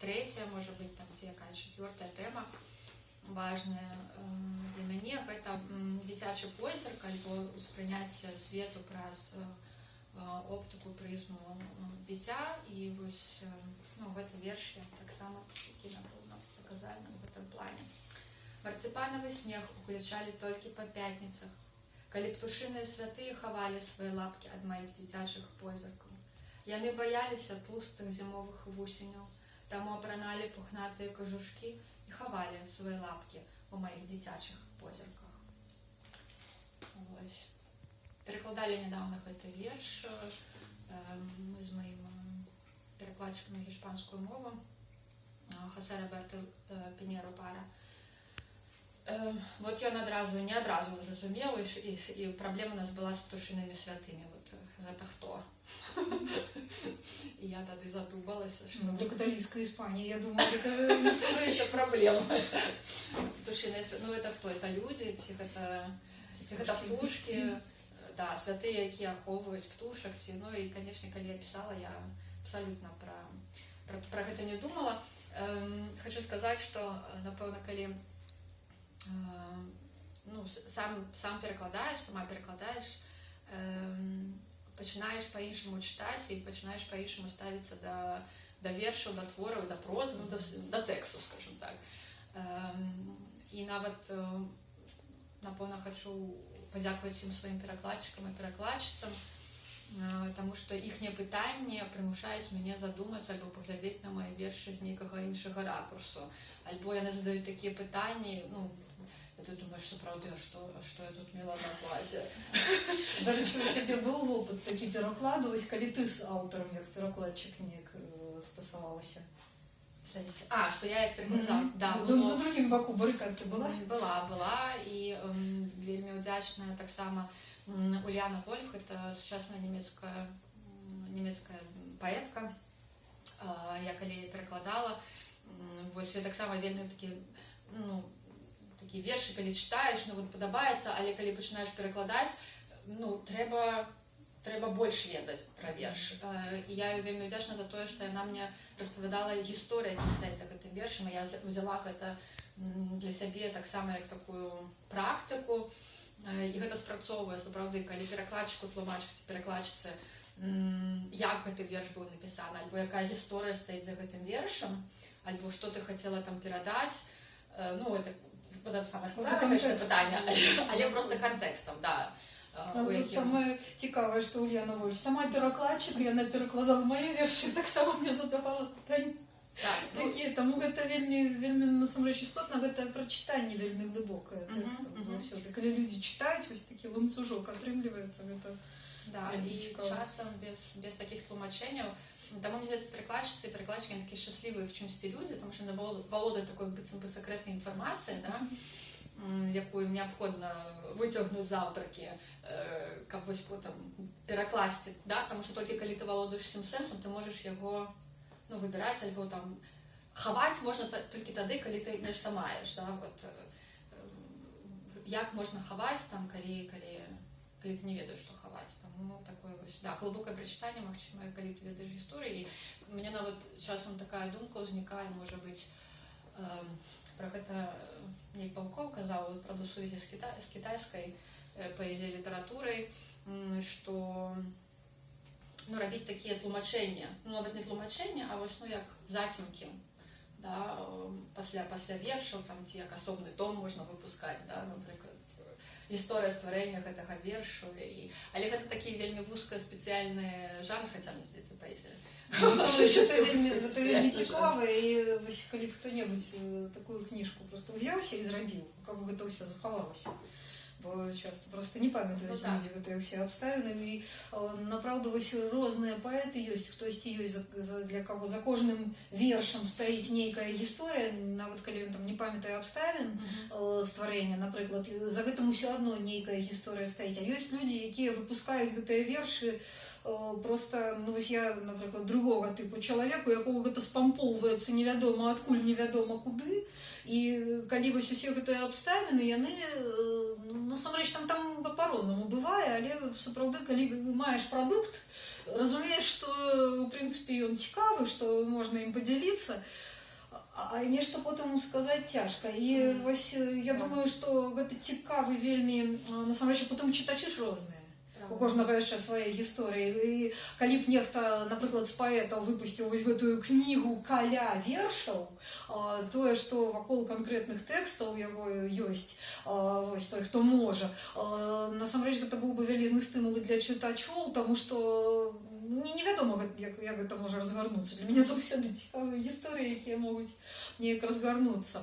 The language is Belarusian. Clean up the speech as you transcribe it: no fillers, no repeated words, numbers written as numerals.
третья, может быть, там якая четвертая тема важная для мяне, гэта дзіцячы позірк альбо ўспрыняцце свету праз оптыку прызму дзіця. І вось гэты верш я таксама такі напэўна паказальны ў гэтым плане. Марцыпанавы снег уключалі толькі па пятніцах, калі птушыныя святыя хавалі свае лапкі ад маіх дзіцячых позіркаў. Яны баяліся тлустых зімовых вусеняў, таму апраналі пухнатыя кажушкі і хавалі свае лапкі у маіх дзіцячых позірках. Вось. Перакладалі нядаўна гэты верш мы з маім перакладчыкам на гішпанскую мову Хосе Роберто Піньеро Пара. Вот ён не адразу зразумеў, і праблема у нас была з птушынымі святымі. Вот гэта хто? И я тогда задумалась, что... Для католической Испании, я думаю, это не это проблема. Это кто? Это люди, это птушки, да, святые, які ахоўваюць птушак. Ну и, конечно, когда я писала, я абсолютно про гэта не думала. Хочу сказать, что, напэўна, калі сам перакладаеш, сама перакладаеш, пачынаеш па-іншаму чытаць і пачынаеш па-іншаму ставіцца да вершаў, да твораў, да прозы, да тэксту, скажем так. І нават, напэўна, хачу падзякаваць ім сваім перакладчыкам і перакладчыцам, таму што іхнія пытанні прымушаюць мяне задумаць альбо паглядзець на мае вершы з нейкага іншага ракурсу. Альбо яны задаюць такія пытанні, ты думаешь, сапраўды, что я тут мела на класе? Дарэчы, у цябе быў вопыт такі перакладу, вось калі ты з аўтарам як перакладчык неяк стасавалася? Что я як перакладала? Да. На другім баку барыкадкі была? Была, і вельмі ўдзячная таксама Ульяна Вольф, это сучасная немецкая паэтка. Я калі перакладала, вось я таксама вельмі такі вершы, калі чытаеш, падабаецца, але калі пачынаеш перакладаць, трэба больш ведаць пра верш. І я вельмі ўдзячна за тое, што яна мне распавядала гісторыю, які стаіць за гэтым вершам. Я ўзяла гэта для сябе таксама як такую практыку. І гэта спрацоўвае, сапраўды, калі перакладчыку тлумачыць перакладчыцы, як гэты верш быў напісаны, альбо якая гісторыя стаіць за гэтым вершам, альбо што ты хацела там перадаць. Это самае складанае пытанне, але просто кантэкстам, да. Самае цікавае, што Ульяна Вольф сама перакладчык, яна перакладала мае вершы, таксама мне задавала пытанні. Таму гэта вельмі насамрэч істотна, гэта прачытанне вельмі глыбокае тэкстам заўсёды. Калі людзі чытаюць, вось такі ланцужок атрымліваецца, гэта вельмі цікава. І часам без такіх тлумачэнняў. Таму, мне здаецца, перакладчыцы і перакладчыкі такі шчаслівыя в чымсьці людзі, таму што яны валодаюць такой быццам бы сакрэтнай інфармацыяй, якую неабходна выцягнуць з аўтаркі, каб вось потым перакласці, таму што толькі калі ты валодаеш усім сэнсам, ты можаш яго выбіраць, альбо там хаваць можна толькі тады, калі ты нешта маеш. Як можна хаваць, калі ты не ведаеш, што хаваць. Таму такое вось, глыбокае прачытанне, магчыма, калі ты ведаеш гісторыю. І мне нават часам такая думка ўзнікае, можа быць, пра гэта нейк Паўкоў казаў, правда, у сувязі з кітайскай паэзіяй, літаратурай, што рабіць такія тлумачэнні, нават не тлумачэнні, а вось як зацімкі, пасля вершаў, ці як асобны том можна выпускаць, напрыклад, гісторыя стварэння гэтага вершу. Але гэта такі вельмі вузка спецыяльны жанр, хаця, мне здаецца, паэзія. Гэта вельмі цікава, і калі б хто-небудзь такую кніжку просто ўзяўся і зрабіў, каб гэта ўсё захавалася. Бо часто просто не памятаюць людзі гэтыя ўсе абставіны. І напраўду розныя паэты ёсць, хтосьці ёсць, для каго за кожным вершам стаіць нейкая гісторыя, нават калі ён там не памятае абставін стварэння, напрыклад, за гэтым усё адно нейкая гісторыя стаіць. А ёсць людзі, якія выпускаюць гэтыя вершы просто, я, напрыклад, другога тыпу чалавеку, якого гэта спампоўваецца невядома адкуль, невядома куды. І калі вось усе гэтыя абставіны, яны насамрэч там па-рознаму бывае, але сапраўды, калі маеш прадукт, разумееш, што, у прынцыпе, ён цікавы, што можна ім падзяліцца, А нешта потым сказаць цяжка. І вось я думаю, што гэта цікавы вельмі, насамрэч, потым чытачы ж розныя. У кожнага яшчэ свае гісторыі. І калі б нехта, напрыклад, з паэтаў выпусціў вось гэтую кнігу каля вершаў, тое, што вакол канкрэтных тэкстаў яго ёсць, вось той, хто можа, насамрэч гэта быў бы вялізны стымул для чытачоў, таму што невядома, як гэта можа разгарнуцца. Для мяне заўсёды цікавыя гісторыі, якія могуць неяк разгарнуцца.